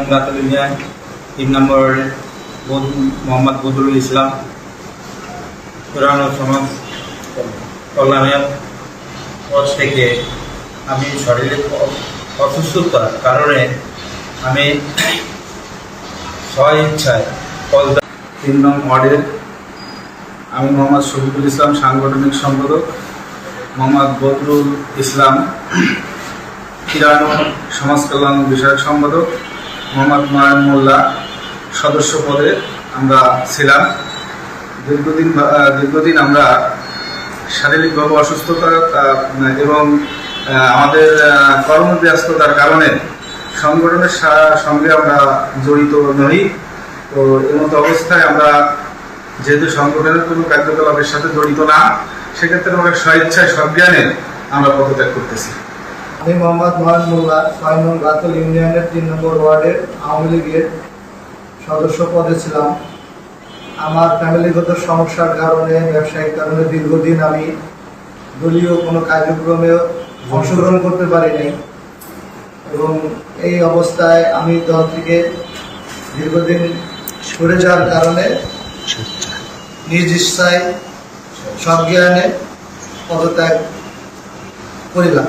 নং গাতল ইউনিয়ন 3 নম্বর মোহাম্মদ বদরুল ইসলাম পুরানো সমাজ কল্যাণের পর থেকে আমি শারীরিক অসুস্থতার কারণে আমি স্বইচ্ছায় 3 নং ওয়ার্ডের আমি মোহাম্মদ শফিকুল ইসলাম সাংগঠনিক সম্পাদক, মোহাম্মদ বদরুল ইসলাম পুরানো সমাজ কল্যাণ বিষয়ক সম্পাদক, মোহাম্মদ নয়ন মোল্লা সদস্য পদে আমরা ছিলাম। দীর্ঘদিন আমরা শারীরিকভাবে অসুস্থতা এবং আমাদের কর্মব্যস্ততার কারণে সংগঠনের সঙ্গে আমরা জড়িত নই। তো এমতো অবস্থায় আমরা যেহেতু সংগঠনের কোনো কার্যকলাপের সাথে জড়িত না, সেক্ষেত্রে আমরা স্বইচ্ছায় সজ্ঞানে আমরা পদত্যাগ করতেছি। আমি মোহাম্মদ নয়ন মোল্লা 6 নং গাতল ইউনিয়নের 3 নম্বর ওয়ার্ডের আওয়ামী লীগের সদস্য পদে ছিলাম। আমার ফ্যামিলিগত সমস্যার কারণে, ব্যবসায়িক কারণে দীর্ঘদিন আমি দলীয় কোনো কার্যক্রমে অংশগ্রহণ করতে পারি নাই এবং এই অবস্থায় আমি দল থেকে দীর্ঘদিন সরে যাওয়ার কারণে নিজ ইচ্ছায় সজ্ঞানে পদত্যাগ করিলাম।